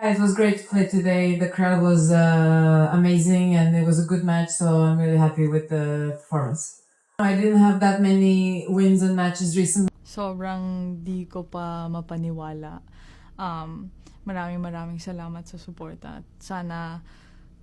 It was great to play today. The crowd was amazing and it was a good match, so I'm really happy with the performance. I didn't have that many wins and matches recently. Sobrang di ko pa mapaniwala. Maraming salamat sa suporta. Sana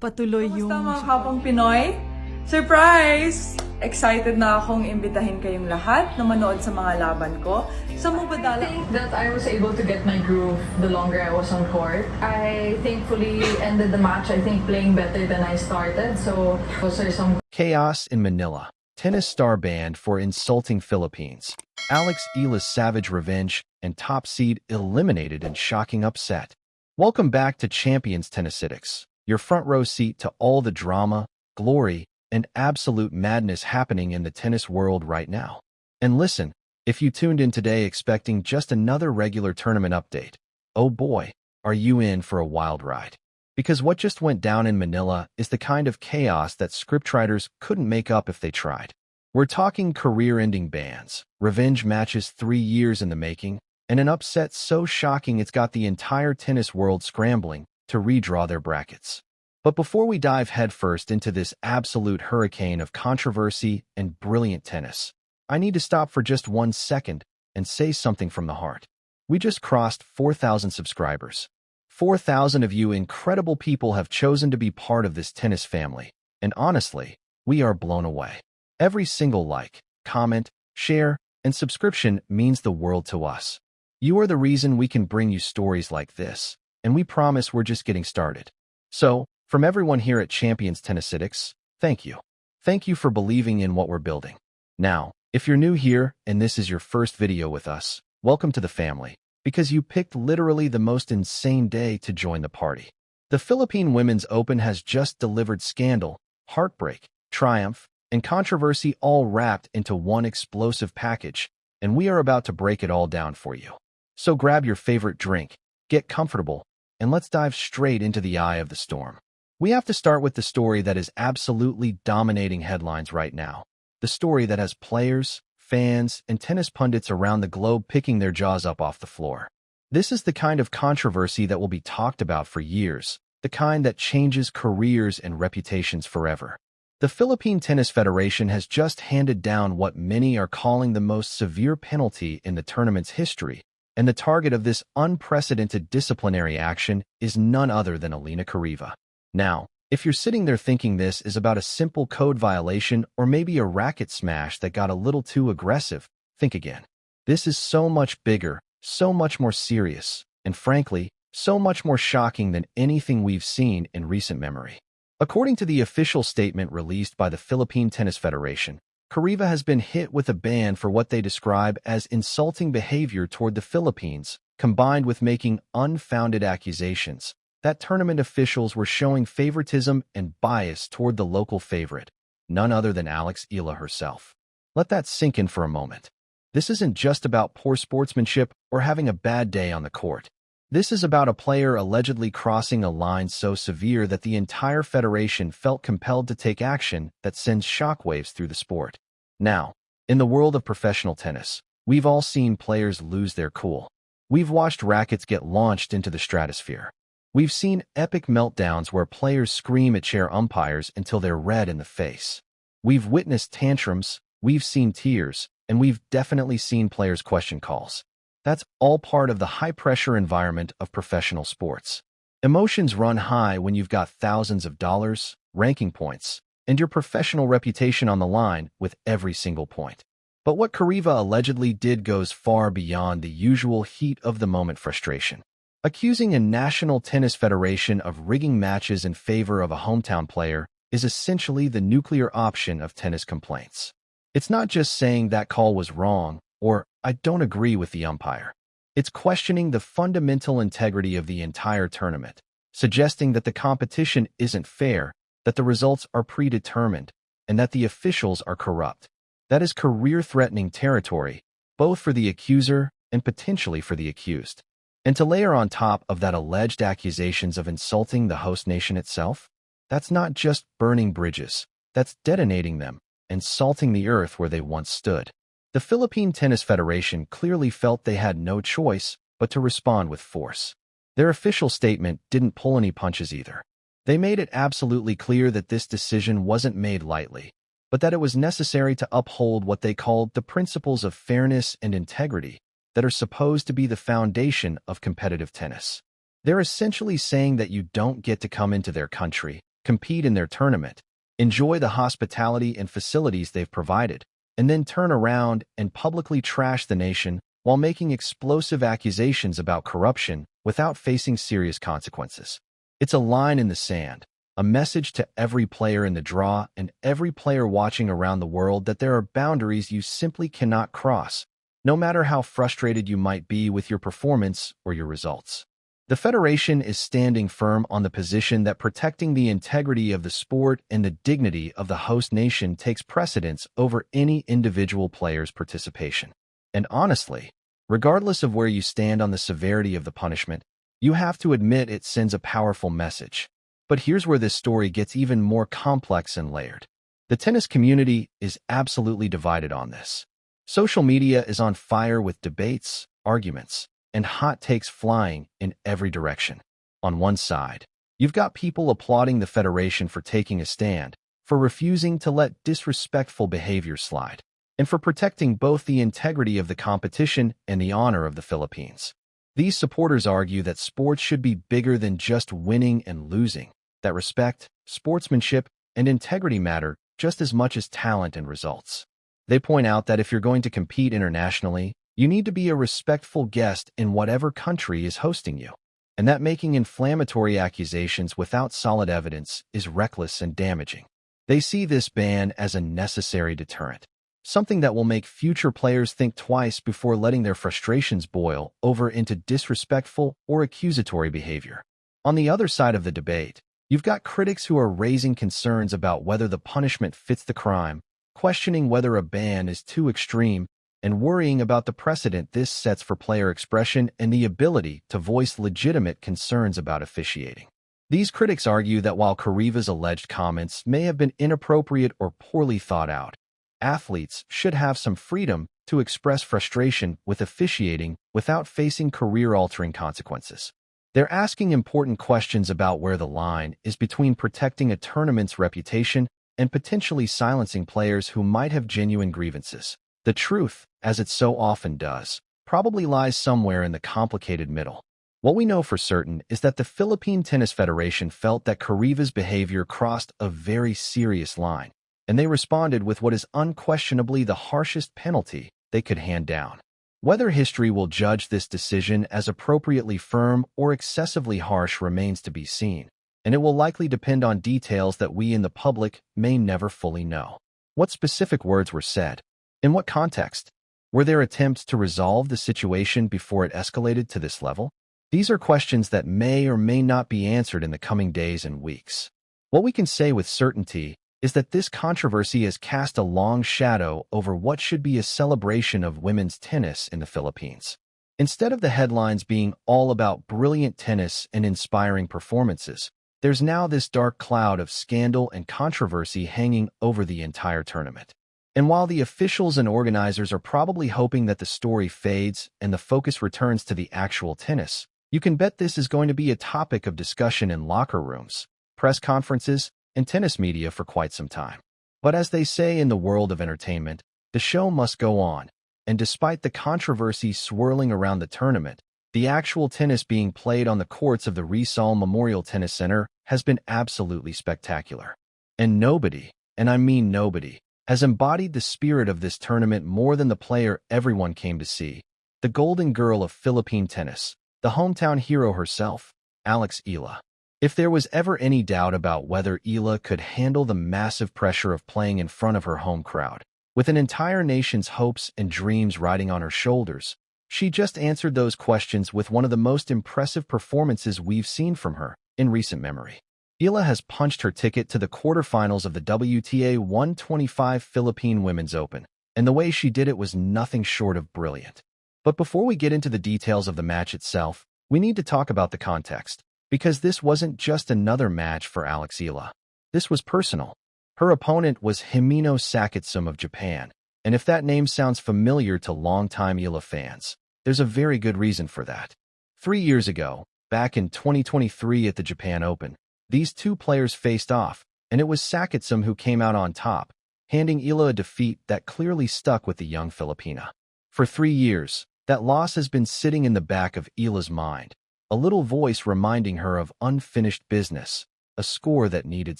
patuloy yung... Kamusta mga kapang Pinoy? Surprise! Excited na akong imbitahin kayong lahat na manood sa mga laban ko. Sa Mubadala. I think that I was able to get my groove the longer I was on court. I thankfully ended the match, I think, playing better than I started. So, was there some Chaos in Manila. Tennis star banned for insulting Philippines. Eala's savage revenge and top seed eliminated in shocking upset. Welcome back to Champions Tennisitics, your front row seat to all the drama, glory, and absolute madness happening in the tennis world right now. And listen, if you tuned in today expecting just another regular tournament update, oh boy, are you in for a wild ride. Because what just went down in Manila is the kind of chaos that scriptwriters couldn't make up if they tried. We're talking career-ending bans, revenge matches 3 years in the making, and an upset so shocking it's got the entire tennis world scrambling to redraw their brackets. But before we dive headfirst into this absolute hurricane of controversy and brilliant tennis, I need to stop for just 1 second and say something from the heart. We just crossed 4,000 subscribers. 4,000 of you incredible people have chosen to be part of this tennis family, and honestly, we are blown away. Every single like, comment, share, and subscription means the world to us. You are the reason we can bring you stories like this, and we promise we're just getting started. So, from everyone here at Champions Tennisitics, thank you. Thank you for believing in what we're building. Now, if you're new here and this is your first video with us, welcome to the family, because you picked literally the most insane day to join the party. The Philippine Women's Open has just delivered scandal, heartbreak, triumph, and controversy all wrapped into one explosive package, and we are about to break it all down for you. So grab your favorite drink, get comfortable, and let's dive straight into the eye of the storm. We have to start with the story that is absolutely dominating headlines right now. The story that has players, fans, and tennis pundits around the globe picking their jaws up off the floor. This is the kind of controversy that will be talked about for years, the kind that changes careers and reputations forever. The Philippine Tennis Federation has just handed down what many are calling the most severe penalty in the tournament's history, and the target of this unprecedented disciplinary action is none other than Eala Kuriva. Now, if you're sitting there thinking this is about a simple code violation or maybe a racket smash that got a little too aggressive, think again. This is so much bigger, so much more serious, and frankly, so much more shocking than anything we've seen in recent memory. According to the official statement released by the Philippine Tennis Federation, Kuriva has been hit with a ban for what they describe as insulting behavior toward the Philippines, combined with making unfounded accusations that tournament officials were showing favoritism and bias toward the local favorite, none other than Eala herself. Let that sink in for a moment. This isn't just about poor sportsmanship or having a bad day on the court. This is about a player allegedly crossing a line so severe that the entire federation felt compelled to take action that sends shockwaves through the sport. Now, in the world of professional tennis, we've all seen players lose their cool. We've watched rackets get launched into the stratosphere. We've seen epic meltdowns where players scream at chair umpires until they're red in the face. We've witnessed tantrums, we've seen tears, and we've definitely seen players question calls. That's all part of the high-pressure environment of professional sports. Emotions run high when you've got thousands of dollars, ranking points, and your professional reputation on the line with every single point. But what Kuriva allegedly did goes far beyond the usual heat-of-the-moment frustration. Accusing a national tennis federation of rigging matches in favor of a hometown player is essentially the nuclear option of tennis complaints. It's not just saying that call was wrong or I don't agree with the umpire. It's questioning the fundamental integrity of the entire tournament, suggesting that the competition isn't fair, that the results are predetermined, and that the officials are corrupt. That is career-threatening territory, both for the accuser and potentially for the accused. And to layer on top of that alleged accusations of insulting the host nation itself, that's not just burning bridges, that's detonating them and salting the earth where they once stood. The Philippine Tennis Federation clearly felt they had no choice but to respond with force. Their official statement didn't pull any punches either. They made it absolutely clear that this decision wasn't made lightly, but that it was necessary to uphold what they called the principles of fairness and integrity that are supposed to be the foundation of competitive tennis. They're essentially saying that you don't get to come into their country, compete in their tournament, enjoy the hospitality and facilities they've provided, and then turn around and publicly trash the nation while making explosive accusations about corruption without facing serious consequences. It's a line in the sand, a message to every player in the draw and every player watching around the world that there are boundaries you simply cannot cross, no matter how frustrated you might be with your performance or your results. The Federation is standing firm on the position that protecting the integrity of the sport and the dignity of the host nation takes precedence over any individual player's participation. And honestly, regardless of where you stand on the severity of the punishment, you have to admit it sends a powerful message. But here's where this story gets even more complex and layered. The tennis community is absolutely divided on this. Social media is on fire with debates, arguments, and hot takes flying in every direction. On one side, you've got people applauding the Federation for taking a stand, for refusing to let disrespectful behavior slide, and for protecting both the integrity of the competition and the honor of the Philippines. These supporters argue that sports should be bigger than just winning and losing, that respect, sportsmanship, and integrity matter just as much as talent and results. They point out that if you're going to compete internationally, you need to be a respectful guest in whatever country is hosting you, and that making inflammatory accusations without solid evidence is reckless and damaging. They see this ban as a necessary deterrent, something that will make future players think twice before letting their frustrations boil over into disrespectful or accusatory behavior. On the other side of the debate, you've got critics who are raising concerns about whether the punishment fits the crime, questioning whether a ban is too extreme, and worrying about the precedent this sets for player expression and the ability to voice legitimate concerns about officiating. These critics argue that while Kuriva's alleged comments may have been inappropriate or poorly thought out, athletes should have some freedom to express frustration with officiating without facing career-altering consequences. They're asking important questions about where the line is between protecting a tournament's reputation and potentially silencing players who might have genuine grievances. The truth, as it so often does, probably lies somewhere in the complicated middle. What we know for certain is that the Philippine Tennis Federation felt that Kuriva's behavior crossed a very serious line, and they responded with what is unquestionably the harshest penalty they could hand down. Whether history will judge this decision as appropriately firm or excessively harsh remains to be seen, and it will likely depend on details that we in the public may never fully know. What specific words were said? In what context? Were there attempts to resolve the situation before it escalated to this level? These are questions that may or may not be answered in the coming days and weeks. What we can say with certainty is that this controversy has cast a long shadow over what should be a celebration of women's tennis in the Philippines. Instead of the headlines being all about brilliant tennis and inspiring performances, there's now this dark cloud of scandal and controversy hanging over the entire tournament. And while the officials and organizers are probably hoping that the story fades and the focus returns to the actual tennis, you can bet this is going to be a topic of discussion in locker rooms, press conferences, and tennis media for quite some time. But as they say in the world of entertainment, the show must go on, and despite the controversy swirling around the tournament, the actual tennis being played on the courts of the Rizal Memorial Tennis Center has been absolutely spectacular. And nobody, and I mean nobody, has embodied the spirit of this tournament more than the player everyone came to see, the golden girl of Philippine tennis, the hometown hero herself, Eala. If there was ever any doubt about whether Eala could handle the massive pressure of playing in front of her home crowd, with an entire nation's hopes and dreams riding on her shoulders, she just answered those questions with one of the most impressive performances we've seen from her in recent memory. Eala has punched her ticket to the quarterfinals of the WTA 125 Philippine Women's Open, and the way she did it was nothing short of brilliant. But before we get into the details of the match itself, we need to talk about the context, because this wasn't just another match for Eala. This was personal. Her opponent was Himino Sakitsum of Japan, and if that name sounds familiar to longtime Eala fans, there's a very good reason for that. 3 years ago, Back in 2023 at the Japan Open, these two players faced off, and it was Sakitsum who came out on top, handing Eala a defeat that clearly stuck with the young Filipina. For 3 years, that loss has been sitting in the back of Eala's mind, a little voice reminding her of unfinished business, a score that needed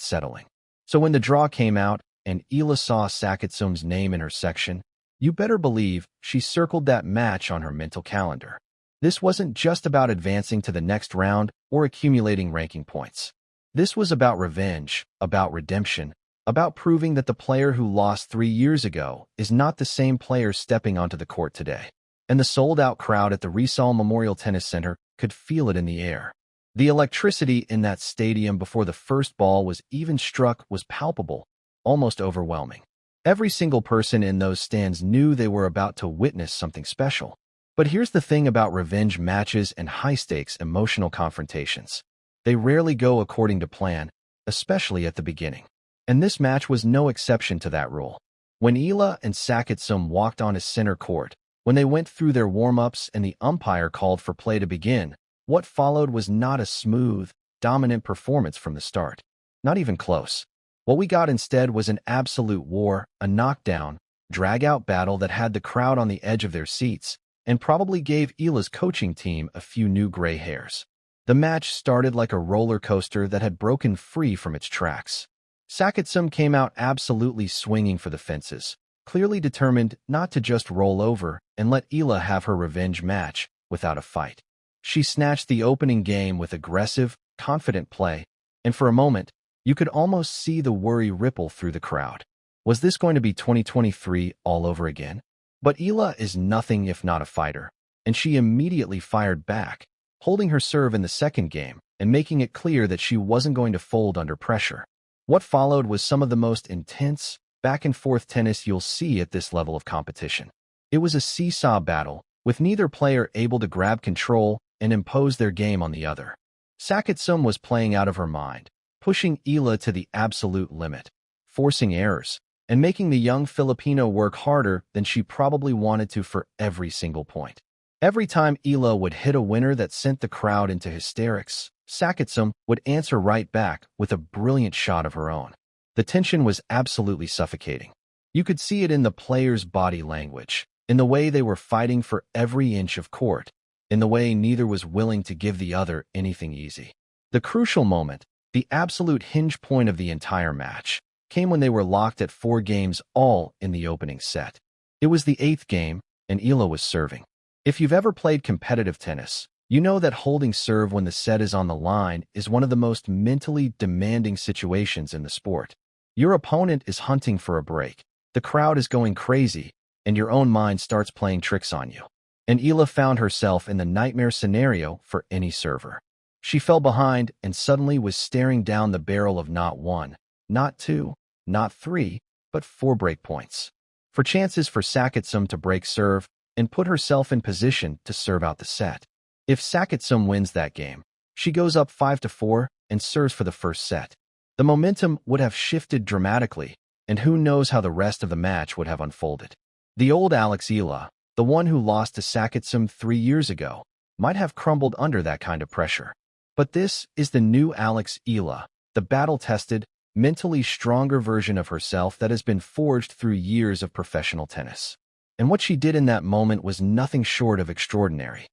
settling. So when the draw came out and Eala saw Sakitsum's name in her section, you better believe she circled that match on her mental calendar. This wasn't just about advancing to the next round or accumulating ranking points. This was about revenge, about redemption, about proving that the player who lost 3 years ago is not the same player stepping onto the court today. And the sold-out crowd at the Rizal Memorial Tennis Center could feel it in the air. The electricity in that stadium before the first ball was even struck was palpable, almost overwhelming. Every single person in those stands knew they were about to witness something special. But here's the thing about revenge matches and high-stakes emotional confrontations. They rarely go according to plan, especially at the beginning. And this match was no exception to that rule. When Eala and Sakitsum walked onto center court, when they went through their warm-ups and the umpire called for play to begin, what followed was not a smooth, dominant performance from the start. Not even close. What we got instead was an absolute war, a knockdown, drag-out battle that had the crowd on the edge of their seats, and probably gave Eala's coaching team a few new gray hairs. The match started like a roller coaster that had broken free from its tracks. Sakitsum came out absolutely swinging for the fences, clearly determined not to just roll over and let Eala have her revenge match without a fight. She snatched the opening game with aggressive, confident play, and for a moment, you could almost see the worry ripple through the crowd. Was this going to be 2023 all over again? But Eala is nothing if not a fighter, and she immediately fired back, holding her serve in the second game and making it clear that she wasn't going to fold under pressure. What followed was some of the most intense, back-and-forth tennis you'll see at this level of competition. It was a seesaw battle, with neither player able to grab control and impose their game on the other. Sakitsum was playing out of her mind, pushing Eala to the absolute limit, forcing errors, and making the young Filipino work harder than she probably wanted to for every single point. Every time Eala would hit a winner that sent the crowd into hysterics, Sakitsum would answer right back with a brilliant shot of her own. The tension was absolutely suffocating. You could see it in the players' body language, in the way they were fighting for every inch of court, in the way neither was willing to give the other anything easy. The crucial moment, the absolute hinge point of the entire match, came when they were locked at 4 games all in the opening set. It was the 8th game, and Eala was serving. If you've ever played competitive tennis, you know that holding serve when the set is on the line is one of the most mentally demanding situations in the sport. Your opponent is hunting for a break, the crowd is going crazy, and your own mind starts playing tricks on you. And Eala found herself in the nightmare scenario for any server. She fell behind and suddenly was staring down the barrel of not 1, not 2, not 3, but 4 break points. For chances for Sakitsum to break serve and put herself in position to serve out the set. If Sakitsum wins that game, she goes up 5-4 and serves for the first set. The momentum would have shifted dramatically, and who knows how the rest of the match would have unfolded. The old Eala, the one who lost to Sakitsum 3 years ago, might have crumbled under that kind of pressure. But this is the new Eala, the battle-tested, mentally stronger version of herself that has been forged through years of professional tennis. And what she did in that moment was nothing short of extraordinary.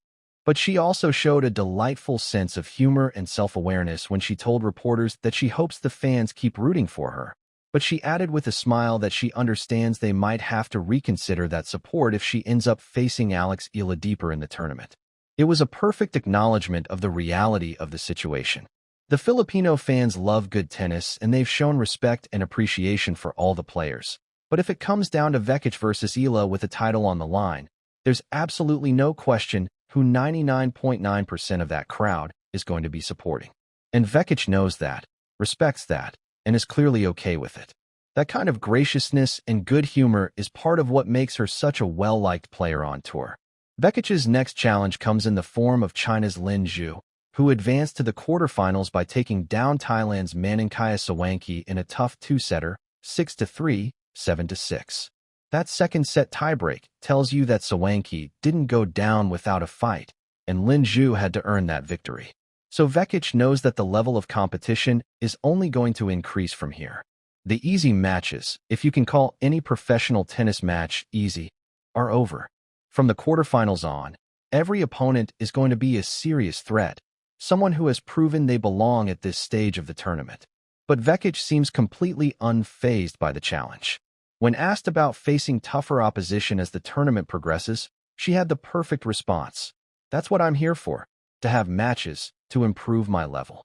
But she also showed a delightful sense of humor and self-awareness when she told reporters that she hopes the fans keep rooting for her. But she added with a smile that she understands they might have to reconsider that support if she ends up facing Eala deeper in the tournament. It was a perfect acknowledgement of the reality of the situation. The Filipino fans love good tennis, and they've shown respect and appreciation for all the players. But if it comes down to Vekic versus Eala with a title on the line, there's absolutely no question who 99.9% of that crowd is going to be supporting. And Vekic knows that, respects that, and is clearly okay with it. That kind of graciousness and good humor is part of what makes her such a well-liked player on tour. Vekic's next challenge comes in the form of China's Lin Zhu, who advanced to the quarterfinals by taking down Thailand's Maninkaya Sawanki in a tough 2-setter, 6-3, 7-6. That second set tiebreak tells you that Sawanki didn't go down without a fight, and Lin Zhu had to earn that victory. So Vekic knows that the level of competition is only going to increase from here. The easy matches, if you can call any professional tennis match easy, are over. From the quarterfinals on, every opponent is going to be a serious threat, someone who has proven they belong at this stage of the tournament. But Vekic seems completely unfazed by the challenge. When asked about facing tougher opposition as the tournament progresses, she had the perfect response. That's what I'm here for, to have matches, to improve my level.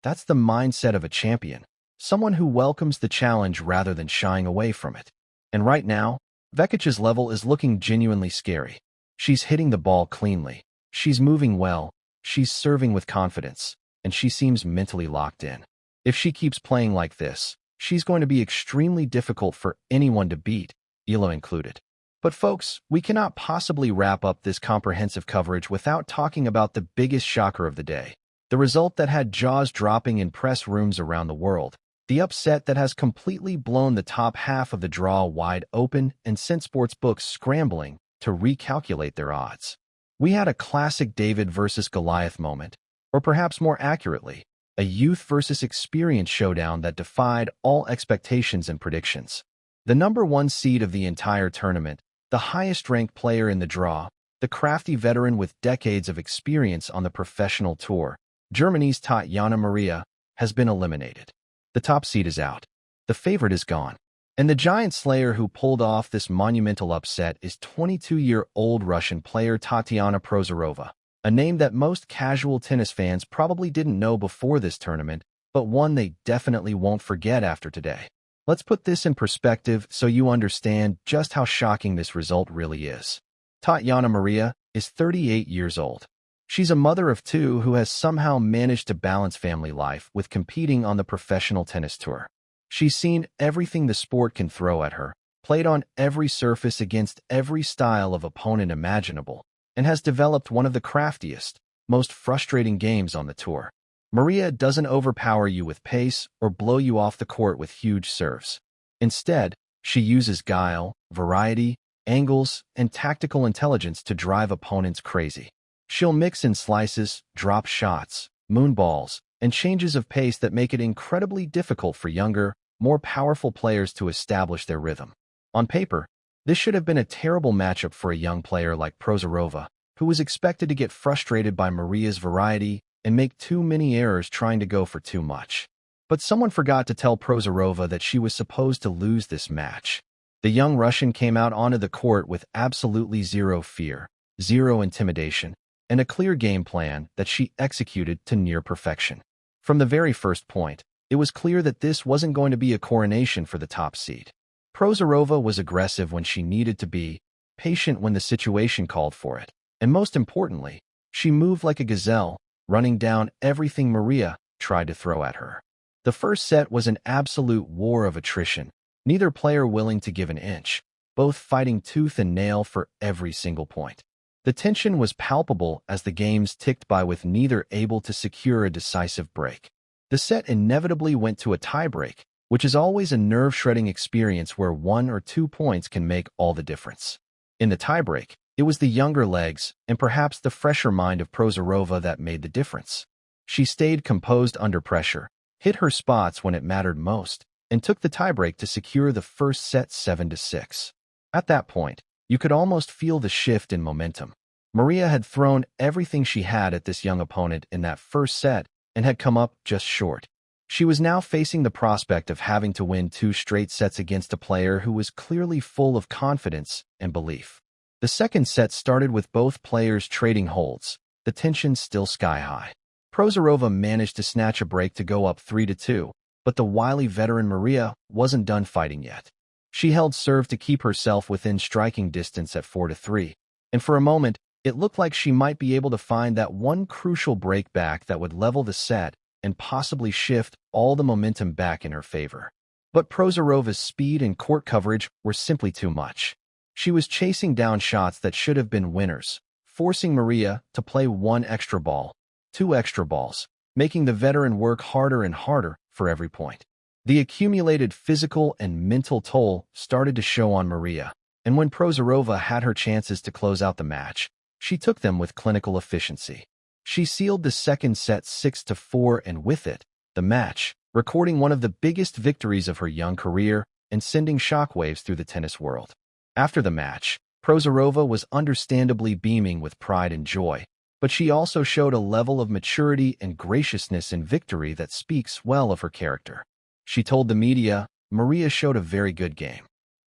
That's the mindset of a champion, someone who welcomes the challenge rather than shying away from it. And right now, Vekic's level is looking genuinely scary. She's hitting the ball cleanly, she's moving well, she's serving with confidence, and she seems mentally locked in. If she keeps playing like this, she's going to be extremely difficult for anyone to beat, Eala included. But folks, we cannot possibly wrap up this comprehensive coverage without talking about the biggest shocker of the day. The result that had jaws dropping in press rooms around the world. The upset that has completely blown the top half of the draw wide open and sent sportsbooks scrambling to recalculate their odds. We had a classic David versus Goliath moment, or perhaps more accurately, a youth versus experience showdown that defied all expectations and predictions. The number one seed of the entire tournament, the highest-ranked player in the draw, the crafty veteran with decades of experience on the professional tour, Germany's Tatjana Maria, has been eliminated. The top seed is out. The favorite is gone. And the giant slayer who pulled off this monumental upset is 22-year-old Russian player Tatiana Prozorova, a name that most casual tennis fans probably didn't know before this tournament, but one they definitely won't forget after today. Let's put this in perspective so you understand just how shocking this result really is. Tatjana Maria is 38 years old. She's a mother of two who has somehow managed to balance family life with competing on the professional tennis tour. She's seen everything the sport can throw at her, played on every surface against every style of opponent imaginable, and has developed one of the craftiest, most frustrating games on the tour. Maria doesn't overpower you with pace or blow you off the court with huge serves. Instead, she uses guile, variety, angles, and tactical intelligence to drive opponents crazy. She'll mix in slices, drop shots, moonballs, and changes of pace that make it incredibly difficult for younger, more powerful players to establish their rhythm. On paper, this should have been a terrible matchup for a young player like Prozorova, who was expected to get frustrated by Maria's variety and make too many errors trying to go for too much. But someone forgot to tell Prozorova that she was supposed to lose this match. The young Russian came out onto the court with absolutely zero fear, zero intimidation, and a clear game plan that she executed to near perfection. From the very first point, it was clear that this wasn't going to be a coronation for the top seed. Prozorova was aggressive when she needed to be, patient when the situation called for it, and most importantly, she moved like a gazelle, running down everything Maria tried to throw at her. The first set was an absolute war of attrition, neither player willing to give an inch, both fighting tooth and nail for every single point. The tension was palpable as the games ticked by with neither able to secure a decisive break. The set inevitably went to a tiebreak, which is always a nerve-shredding experience where 1 or 2 points can make all the difference. In the tiebreak, it was the younger legs and perhaps the fresher mind of Prozorova that made the difference. She stayed composed under pressure, hit her spots when it mattered most, and took the tiebreak to secure the first set 7-6. At that point, you could almost feel the shift in momentum. Maria had thrown everything she had at this young opponent in that first set and had come up just short. She was now facing the prospect of having to win 2 straight sets against a player who was clearly full of confidence and belief. The second set started with both players trading holds, the tension still sky-high. Prozorova managed to snatch a break to go up 3-2, but the wily veteran Maria wasn't done fighting yet. She held serve to keep herself within striking distance at 4-3, and for a moment, it looked like she might be able to find that one crucial break back that would level the set and possibly shift all the momentum back in her favor. But Prozorova's speed and court coverage were simply too much. She was chasing down shots that should have been winners, forcing Maria to play 1 extra ball, 2 extra balls, making the veteran work harder and harder for every point. The accumulated physical and mental toll started to show on Maria, and when Prozorova had her chances to close out the match, she took them with clinical efficiency. She sealed the second set 6-4 and with it, the match, recording one of the biggest victories of her young career and sending shockwaves through the tennis world. After the match, Prozorova was understandably beaming with pride and joy, but she also showed a level of maturity and graciousness in victory that speaks well of her character. She told the media, "Maria showed a very good game.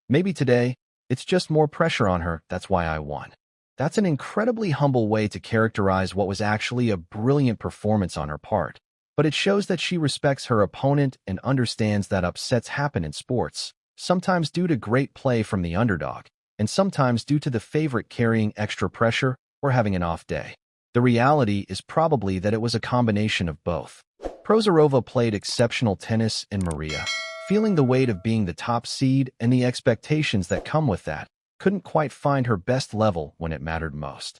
Maybe today, it's just more pressure on her, that's why I won." That's an incredibly humble way to characterize what was actually a brilliant performance on her part, but it shows that she respects her opponent and understands that upsets happen in sports, sometimes due to great play from the underdog, and sometimes due to the favorite carrying extra pressure or having an off day. The reality is probably that it was a combination of both. Prozorova played exceptional tennis, and Maria, feeling the weight of being the top seed and the expectations that come with that, couldn't quite find her best level when it mattered most.